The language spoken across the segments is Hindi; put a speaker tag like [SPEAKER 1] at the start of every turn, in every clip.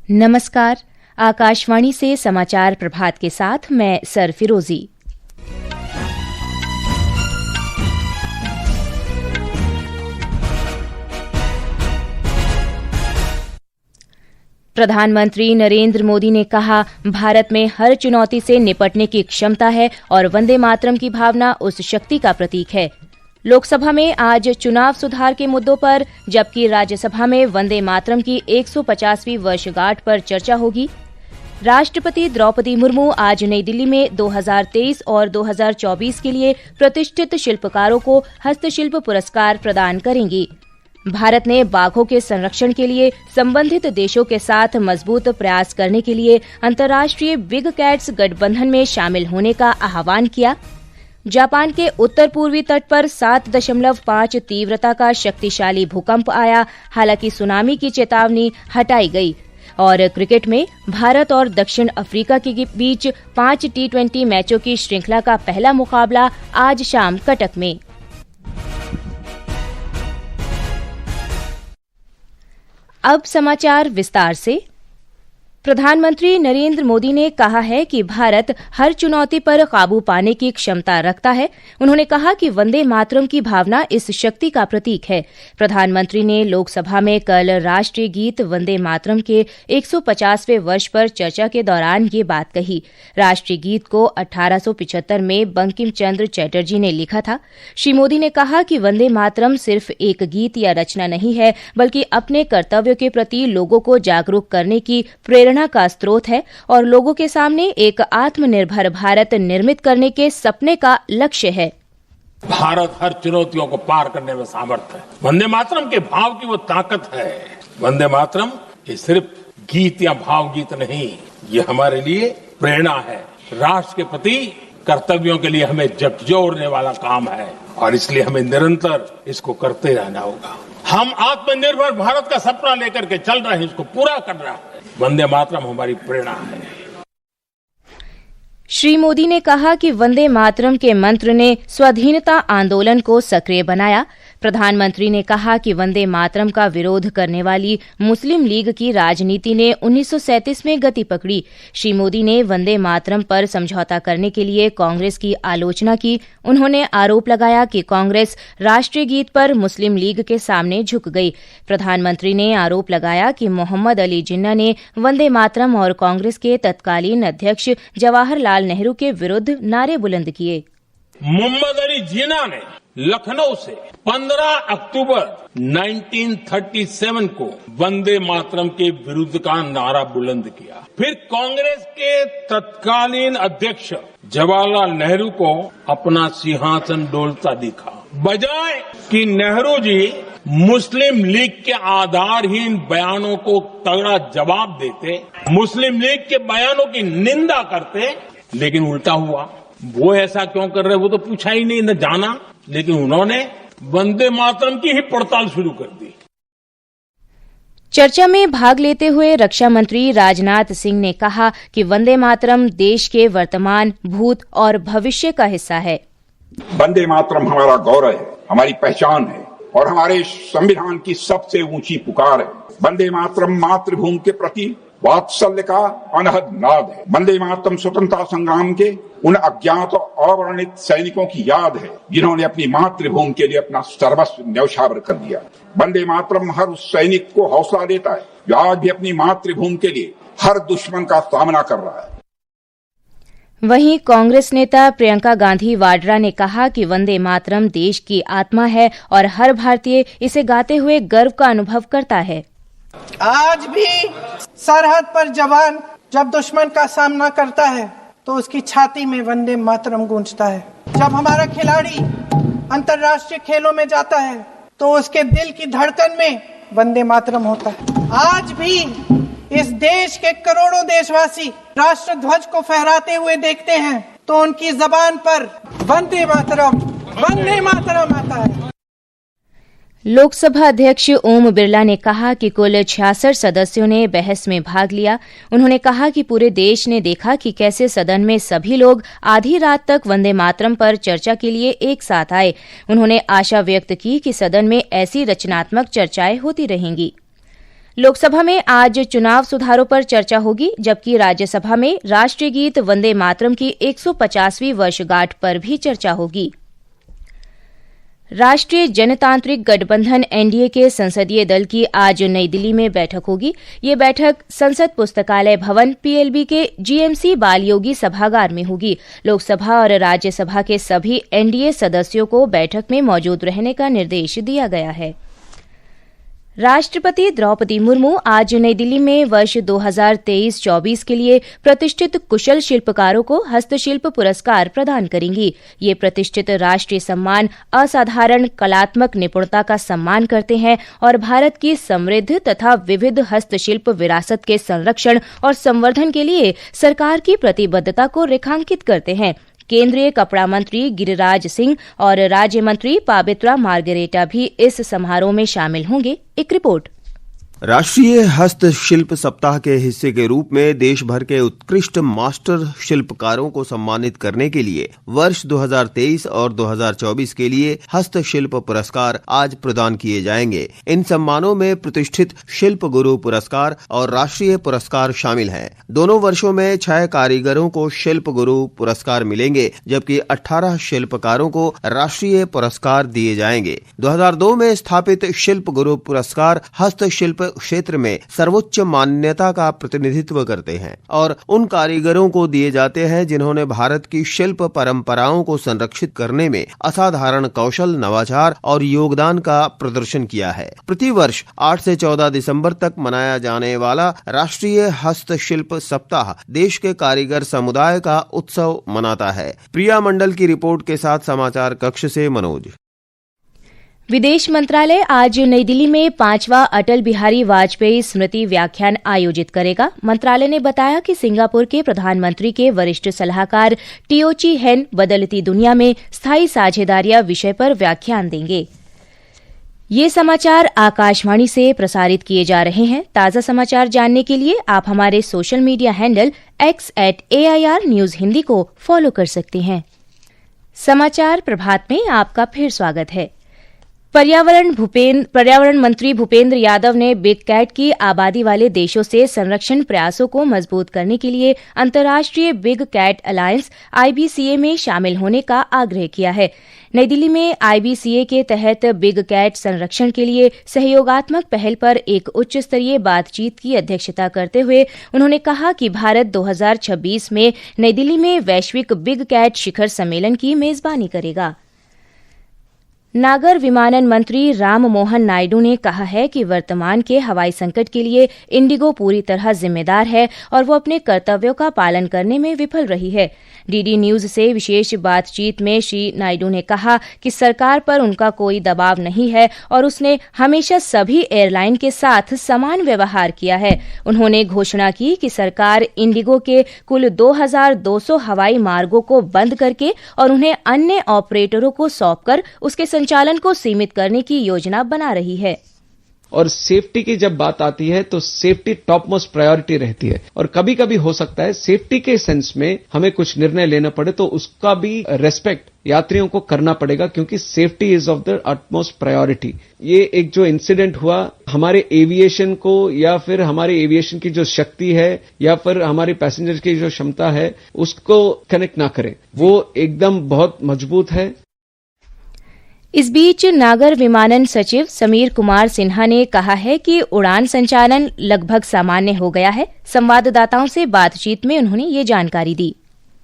[SPEAKER 1] नमस्कार। आकाशवाणी से समाचार प्रभात के साथ मैं सर फिरोजी। प्रधानमंत्री नरेंद्र मोदी ने कहा, भारत में हर चुनौती से निपटने की क्षमता है और वंदे मातरम की भावना उस शक्ति का प्रतीक है। लोकसभा में आज चुनाव सुधार के मुद्दों पर, जबकि राज्यसभा में वंदे मातरम की 150वीं वर्षगांठ पर चर्चा होगी। राष्ट्रपति द्रौपदी मुर्मू आज नई दिल्ली में 2023 और 2024 के लिए प्रतिष्ठित शिल्पकारों को हस्तशिल्प पुरस्कार प्रदान करेंगी। भारत ने बाघों के संरक्षण के लिए संबंधित देशों के साथ मजबूत प्रयास करने के लिए अंतर्राष्ट्रीय बिग कैट्स गठबंधन में शामिल होने का आह्वान किया। जापान के उत्तर पूर्वी तट पर 7.5 तीव्रता का शक्तिशाली भूकंप आया, हालांकि सुनामी की चेतावनी हटाई गई। और क्रिकेट में भारत और दक्षिण अफ्रीका के बीच 5 T20 मैचों की श्रृंखला का पहला मुकाबला आज शाम कटक में। अब समाचार विस्तार से। प्रधानमंत्री नरेंद्र मोदी ने कहा है कि भारत हर चुनौती पर काबू पाने की क्षमता रखता है। उन्होंने कहा कि वंदे मातरम की भावना इस शक्ति का प्रतीक है। प्रधानमंत्री ने लोकसभा में कल राष्ट्रीय गीत वंदे मातरम के 150वें वर्ष पर चर्चा के दौरान ये बात कही। राष्ट्रीय गीत को 1875 में बंकिम चंद्र चटर्जी ने लिखा था। श्री मोदी ने कहा कि वंदे मातरम सिर्फ एक गीत या रचना नहीं है, बल्कि अपने कर्तव्य के प्रति लोगों को जागरूक करने की प्रेरणा का स्रोत है और लोगों के सामने एक आत्मनिर्भर भारत निर्मित करने के सपने का लक्ष्य है।
[SPEAKER 2] भारत हर चुनौतियों को पार करने में समर्थ है। वंदे मातरम के भाव की वो ताकत है। वंदे मातरम ये सिर्फ गीत या भावगीत नहीं, ये हमारे लिए प्रेरणा है। राष्ट्र के प्रति कर्तव्यों के लिए हमें झकझोरने वाला काम है और इसलिए हमें निरंतर इसको करते रहना होगा। हम आत्मनिर्भर भारत का सपना लेकर के चल रहे हैं, इसको पूरा कर रहा है। वंदे मातरम हमारी प्रेरणा है।
[SPEAKER 1] श्री मोदी ने कहा कि वंदे मातरम के मंत्र ने स्वाधीनता आंदोलन को सक्रिय बनाया। प्रधानमंत्री ने कहा कि वंदे मातरम का विरोध करने वाली मुस्लिम लीग की राजनीति ने 1937 में गति पकड़ी। श्री मोदी ने वंदे मातरम पर समझौता करने के लिए कांग्रेस की आलोचना की। उन्होंने आरोप लगाया कि कांग्रेस राष्ट्रीय गीत पर मुस्लिम लीग के सामने झुक गई। प्रधानमंत्री ने आरोप लगाया कि मोहम्मद अली जिन्ना ने वंदे मातरम और कांग्रेस के तत्कालीन अध्यक्ष जवाहरलाल नेहरू के विरुद्ध नारे बुलंद किए।
[SPEAKER 2] मोहम्मद अली जिन्ना ने लखनऊ से 15 अक्टूबर 1937 को वंदे मातरम के विरुद्ध का नारा बुलंद किया। फिर कांग्रेस के तत्कालीन अध्यक्ष जवाहरलाल नेहरू को अपना सिंहासन डोलता दिखा। बजाय कि नेहरू जी मुस्लिम लीग के आधारहीन बयानों को तगड़ा जवाब देते, मुस्लिम लीग के बयानों की निंदा करते, लेकिन उल्टा हुआ। वो ऐसा क्यों कर रहे वो तो पूछा ही नहीं, न जाना, लेकिन उन्होंने वंदे मातरम की ही पड़ताल शुरू कर दी।
[SPEAKER 1] चर्चा में भाग लेते हुए रक्षा मंत्री राजनाथ सिंह ने कहा कि वंदे मातरम देश के वर्तमान, भूत और भविष्य का हिस्सा है।
[SPEAKER 3] वंदे मातरम हमारा गौरव है, हमारी पहचान है और हमारे संविधान की सबसे ऊंची पुकार है। वंदे मातरम मातृभूमि के प्रति वात्सल्य का अनहद नाद है। वंदे मातरम स्वतंत्रता संग्राम के उन अज्ञात और अवर्णित सैनिकों की याद है जिन्होंने अपनी मातृभूमि के लिए अपना सर्वस्व न्यौछावर कर दिया। वंदे मातरम हर उस सैनिक को हौसला देता है जो आज भी अपनी मातृभूमि के लिए हर दुश्मन का सामना कर रहा है।
[SPEAKER 1] वहीं कांग्रेस नेता प्रियंका गांधी वाड्रा ने कहा कि वंदे मातरम देश की आत्मा है और हर भारतीय इसे गाते हुए गर्व का अनुभव करता है।
[SPEAKER 4] आज भी सरहद पर जवान जब दुश्मन का सामना करता है तो उसकी छाती में वंदे मातरम गूंजता है। जब हमारा खिलाड़ी अंतर्राष्ट्रीय खेलों में जाता है तो उसके दिल की धड़कन में वंदे मातरम होता है। आज भी इस देश के करोड़ों देशवासी राष्ट्र ध्वज को फहराते हुए देखते हैं तो उनकी जबान पर वंदे मातरम आता है।
[SPEAKER 1] लोकसभा अध्यक्ष ओम बिरला ने कहा कि कुल 66 सदस्यों ने बहस में भाग लिया। उन्होंने कहा कि पूरे देश ने देखा कि कैसे सदन में सभी लोग आधी रात तक वंदे मातरम पर चर्चा के लिए एक साथ आए। उन्होंने आशा व्यक्त की कि सदन में ऐसी रचनात्मक चर्चाएं होती रहेंगी। लोकसभा में आज चुनाव सुधारों पर चर्चा होगी, जबकि राज्यसभा में राष्ट्रीय गीत वंदे मातरम की 150वीं वर्षगांठ पर भी चर्चा होगी। राष्ट्रीय जनतांत्रिक गठबंधन एनडीए के संसदीय दल की आज नई दिल्ली में बैठक होगी। ये बैठक संसद पुस्तकालय भवन पीएलबी के जीएमसी बालयोगी सभागार में होगी। लोकसभा और राज्यसभा के सभी एनडीए सदस्यों को बैठक में मौजूद रहने का निर्देश दिया गया है। राष्ट्रपति द्रौपदी मुर्मू आज नई दिल्ली में वर्ष 2023-24 के लिए प्रतिष्ठित कुशल शिल्पकारों को हस्तशिल्प पुरस्कार प्रदान करेंगी। ये प्रतिष्ठित राष्ट्रीय सम्मान असाधारण कलात्मक निपुणता का सम्मान करते हैं और भारत की समृद्ध तथा विविध हस्तशिल्प विरासत के संरक्षण और संवर्धन के लिए सरकार की प्रतिबद्धता को रेखांकित करते हैं। केंद्रीय कपड़ा मंत्री गिरिराज सिंह और राज्य मंत्री पाबित्रा मार्गरेटा भी इस समारोह में शामिल होंगे। एक रिपोर्ट।
[SPEAKER 5] राष्ट्रीय हस्तशिल्प सप्ताह के हिस्से के रूप में देश भर के उत्कृष्ट मास्टर शिल्पकारों को सम्मानित करने के लिए वर्ष 2023 और 2024 के लिए हस्तशिल्प पुरस्कार आज प्रदान किए जाएंगे। इन सम्मानों में प्रतिष्ठित शिल्प गुरु पुरस्कार और राष्ट्रीय पुरस्कार शामिल हैं। दोनों वर्षों में 6 कारीगरों को शिल्प गुरु पुरस्कार मिलेंगे, जबकि 18 शिल्पकारों को राष्ट्रीय पुरस्कार दिए जाएंगे। 2002 में स्थापित शिल्प गुरु पुरस्कार हस्तशिल्प क्षेत्र में सर्वोच्च मान्यता का प्रतिनिधित्व करते हैं और उन कारीगरों को दिए जाते हैं जिन्होंने भारत की शिल्प परंपराओं को संरक्षित करने में असाधारण कौशल, नवाचार और योगदान का प्रदर्शन किया है। प्रतिवर्ष 8 से 14 दिसंबर तक मनाया जाने वाला राष्ट्रीय हस्तशिल्प सप्ताह देश के कारीगर समुदाय का उत्सव मनाता है। प्रिया मंडल की रिपोर्ट के साथ समाचार कक्ष से मनोज।
[SPEAKER 1] विदेश मंत्रालय आज नई दिल्ली में 5वां अटल बिहारी वाजपेयी स्मृति व्याख्यान आयोजित करेगा। मंत्रालय ने बताया कि सिंगापुर के प्रधानमंत्री के वरिष्ठ सलाहकार टियोची हेन बदलती दुनिया में स्थायी साझेदारियां विषय पर व्याख्यान देंगे। ये समाचार आकाशवाणी से प्रसारित किए जा रहे हैं। ताजा समाचार जानने के लिए आप हमारे social media handle x@AIR News Hindi को फॉलो कर सकते हैं। समाचार प्रभात में आपका फिर स्वागत है। पर्यावरण मंत्री भूपेंद्र यादव ने बिग कैट की आबादी वाले देशों से संरक्षण प्रयासों को मजबूत करने के लिए अंतर्राष्ट्रीय बिग कैट अलायंस IBCA में शामिल होने का आग्रह किया है। नई दिल्ली में IBCA के तहत बिग कैट संरक्षण के लिए सहयोगात्मक पहल पर एक उच्च स्तरीय बातचीत की अध्यक्षता करते हुए उन्होंने कहा कि भारत 2026 में नई दिल्ली में वैश्विक बिग कैट शिखर सम्मेलन की मेजबानी करेगा। नागर विमानन मंत्री राम मोहन नायडू ने कहा है कि वर्तमान के हवाई संकट के लिए इंडिगो पूरी तरह जिम्मेदार है और वो अपने कर्तव्यों का पालन करने में विफल रही है। डीडी न्यूज से विशेष बातचीत में श्री नायडू ने कहा कि सरकार पर उनका कोई दबाव नहीं है और उसने हमेशा सभी एयरलाइन के साथ समान व्यवहार किया है। उन्होंने घोषणा की कि सरकार इंडिगो के कुल 2200 हवाई मार्गों को बंद करके और उन्हें अन्य ऑपरेटरों को सौंपकर उसके संचालन को सीमित करने की योजना बना रही है।
[SPEAKER 6] और सेफ्टी की जब बात आती है तो सेफ्टी टॉप मोस्ट प्रायोरिटी रहती है और कभी कभी हो सकता है सेफ्टी के सेंस में हमें कुछ निर्णय लेना पड़े तो उसका भी रेस्पेक्ट यात्रियों को करना पड़ेगा, क्योंकि safety is of the utmost priority. ये एक जो इंसिडेंट हुआ हमारे एविएशन को या फिर हमारे एविएशन की जो शक्ति है या फिर हमारे पैसेंजर की जो क्षमता है उसको कनेक्ट ना करें, वो एकदम बहुत मजबूत है।
[SPEAKER 1] इस बीच नागर विमानन सचिव समीर कुमार सिन्हा ने कहा है कि उड़ान संचालन लगभग सामान्य हो गया है। संवाददाताओं से बातचीत में उन्होंने ये जानकारी दी।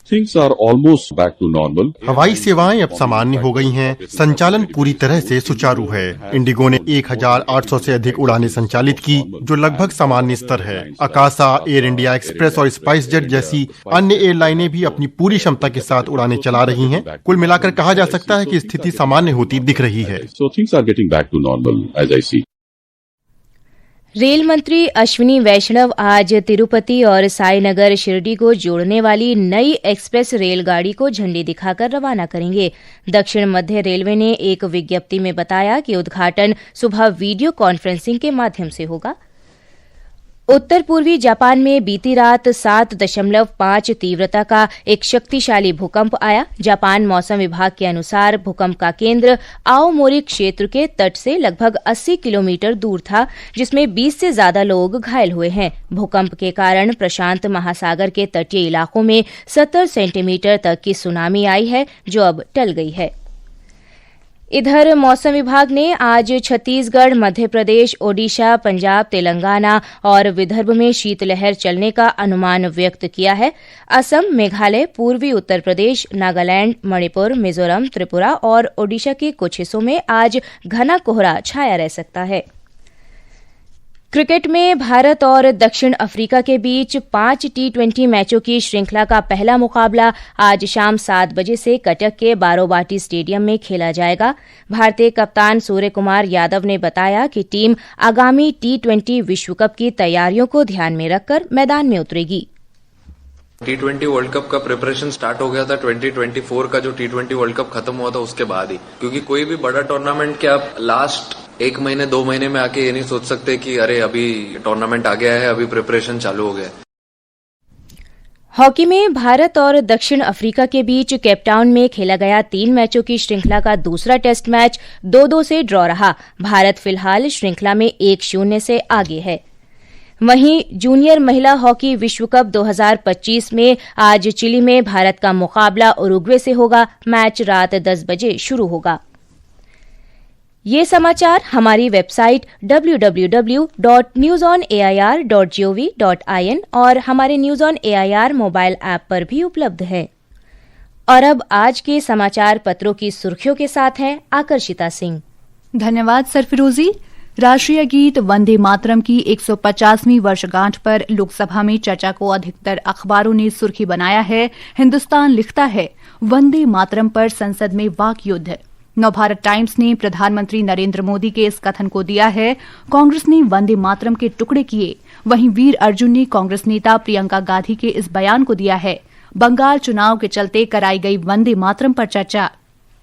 [SPEAKER 7] Things are almost back to normal.
[SPEAKER 8] हवाई सेवाएं अब सामान्य हो गई हैं। संचालन पूरी तरह से सुचारू है। इंडिगो ने 1800 से अधिक उड़ानें संचालित की, जो लगभग सामान्य स्तर है। आकाशा, एयर इंडिया एक्सप्रेस और स्पाइस जेट जैसी अन्य एयरलाइनें भी अपनी पूरी क्षमता के साथ उड़ानें चला रही हैं। कुल मिलाकर कहा जा सकता है कि स्थिति सामान्य होती दिख रही है।
[SPEAKER 7] So things are getting back to normal as I see.
[SPEAKER 1] Rail मंत्री अश्विनी वैष्णव आज तिरुपति और साईनगर शिरडी को जोड़ने वाली नई एक्सप्रेस रेलगाड़ी को झंडी दिखाकर रवाना करेंगे। दक्षिण मध्य रेलवे ने एक विज्ञप्ति में बताया कि उद्घाटन सुबह वीडियो कॉन्फ्रेंसिंग के माध्यम से होगा। उत्तर पूर्वी जापान में बीती रात 7.5 तीव्रता का एक शक्तिशाली भूकंप आया। जापान मौसम विभाग के अनुसार भूकंप का केंद्र आओमोरी क्षेत्र के तट से लगभग 80 किलोमीटर दूर था, जिसमें 20 से ज्यादा लोग घायल हुए हैं। भूकंप के कारण प्रशांत महासागर के तटीय इलाकों में 70 सेंटीमीटर तक की सुनामी आई है, जो अब टल गई है। इधर मौसम विभाग ने आज छत्तीसगढ़, मध्य प्रदेश, ओडिशा, पंजाब, तेलंगाना और विदर्भ में शीतलहर चलने का अनुमान व्यक्त किया है। असम, मेघालय, पूर्वी उत्तर प्रदेश, नागालैंड, मणिपुर, मिजोरम, त्रिपुरा और ओडिशा के कुछ हिस्सों में आज घना कोहरा छाया रह सकता है। क्रिकेट में भारत और दक्षिण अफ्रीका के बीच 5 T20 मैचों की श्रृंखला का पहला मुकाबला आज शाम 7 बजे से कटक के बारोबाटी स्टेडियम में खेला जाएगा। भारतीय कप्तान सूर्य कुमार यादव ने बताया कि टीम आगामी T20 विश्व कप की तैयारियों को ध्यान में रखकर मैदान में उतरेगी।
[SPEAKER 9] T20 वर्ल्ड कप का प्रिपरेशन स्टार्ट हो गया था 2024 का जो T20 वर्ल्ड कप खत्म हुआ था उसके बाद ही, क्योंकि कोई भी बड़ा टूर्नामेंट के आप लास्ट 1 महीने 2 महीने में आके ये नहीं सोच सकते कि अरे अभी टूर्नामेंट आ गया है, अभी प्रिपरेशन चालू हो गया है।
[SPEAKER 1] हॉकी में भारत और दक्षिण अफ्रीका के बीच केपटाउन में खेला गया 3 मैचों की श्रृंखला का दूसरा टेस्ट मैच 2-2 से ड्रॉ रहा। भारत फिलहाल श्रृंखला में 1-0 से आगे है। वहीं जूनियर महिला हॉकी विश्व कप 2025 में आज चिली में भारत का मुकाबला उरुग्वे से होगा। मैच रात 10 बजे शुरू होगा। ये समाचार हमारी वेबसाइट www.newsonair.gov.in और हमारे news on AIR mobile app पर भी उपलब्ध है। और अब आज के समाचार पत्रों की सुर्खियों के साथ हैं आकर्षिता सिंह।
[SPEAKER 10] धन्यवाद सरफिरोजी। राष्ट्रीय गीत वंदे मातरम की 150वीं वर्षगांठ पर लोकसभा में चर्चा को अधिकतर अखबारों ने सुर्खी बनाया है। हिंदुस्तान लिखता है, वंदे मातरम पर संसद में वाक युद्ध। नवभारत टाइम्स ने प्रधानमंत्री नरेंद्र मोदी के इस कथन को दिया है, कांग्रेस ने वंदे मातरम के टुकड़े किए। वहीं वीर अर्जुन ने कांग्रेस नेता प्रियंका गांधी के इस बयान को दिया है। बंगाल चुनाव के चलते कराई गई वंदे मातरम पर चर्चा।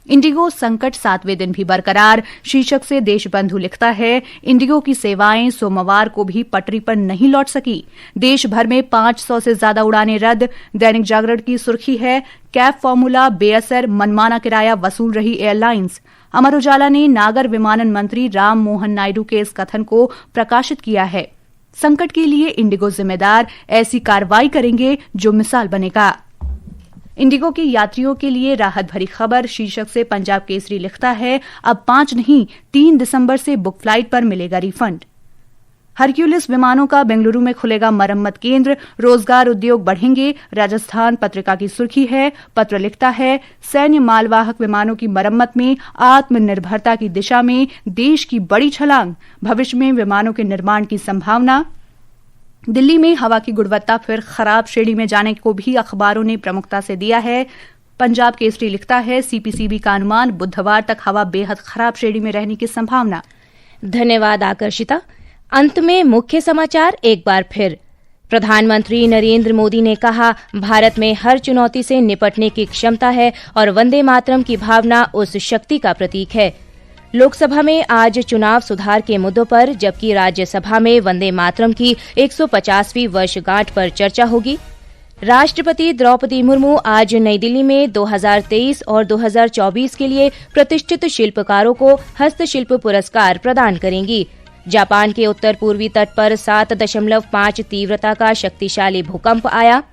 [SPEAKER 10] इंडिगो संकट 7वें दिन भी बरकरार शीर्षक से देशबंधु लिखता है, इंडिगो की सेवाएं सोमवार को भी पटरी पर नहीं लौट सकी। देश भर में 500 से ज्यादा उड़ानें रद्द। दैनिक जागरण की सुर्खी है, कैब फॉर्मूला बेअसर, मनमाना किराया वसूल रही एयरलाइंस। अमर उजाला ने नागर विमानन मंत्री राम मोहन नायडू के इस कथन को प्रकाशित किया है। संकट के लिए इंडिगो जिम्मेदार, ऐसी कार्रवाई करेंगे जो मिसाल बनेगा। इंडिगो के यात्रियों के लिए राहत भरी खबर शीर्षक से पंजाब केसरी लिखता है, अब 5 नहीं 3 दिसंबर से बुक फ्लाइट पर मिलेगा रिफंड। हरक्यूलिस विमानों का बेंगलुरु में खुलेगा मरम्मत केंद्र, रोजगार उद्योग बढ़ेंगे। राजस्थान पत्रिका की सुर्खी है, पत्र लिखता है, सैन्य मालवाहक विमानों की मरम्मत में आत्मनिर्भरता की दिशा में देश की बड़ी छलांग, भविष्य में विमानों के निर्माण की संभावना। दिल्ली में हवा की गुणवत्ता फिर खराब श्रेणी में जाने को भी अखबारों ने प्रमुखता से दिया है। पंजाब केसरी लिखता है, सीपीसीबी का अनुमान, बुधवार तक हवा बेहद खराब श्रेणी में रहने की संभावना।
[SPEAKER 1] धन्यवाद आकर्षिता। अंत में मुख्य समाचार एक बार फिर। प्रधानमंत्री नरेंद्र मोदी ने कहा, भारत में हर चुनौती से निपटने की क्षमता है और वंदे मातरम की भावना उस शक्ति का प्रतीक है। लोकसभा में आज चुनाव सुधार के मुद्दों पर, जबकि राज्यसभा में वंदे मातरम की 150वीं वर्षगांठ पर चर्चा होगी। राष्ट्रपति द्रौपदी मुर्मू आज नई दिल्ली में 2023 और 2024 के लिए प्रतिष्ठित शिल्पकारों को हस्तशिल्प पुरस्कार प्रदान करेंगी। जापान के उत्तर पूर्वी तट पर 7.5 तीव्रता का शक्तिशाली भूकंप आया।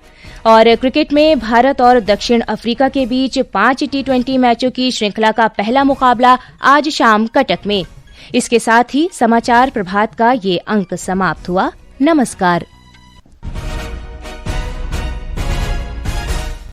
[SPEAKER 1] और क्रिकेट में भारत और दक्षिण अफ्रीका के बीच 5 T20 मैचों की श्रृंखला का पहला मुकाबला आज शाम कटक में। इसके साथ ही समाचार प्रभात का ये अंक समाप्त हुआ। नमस्कार।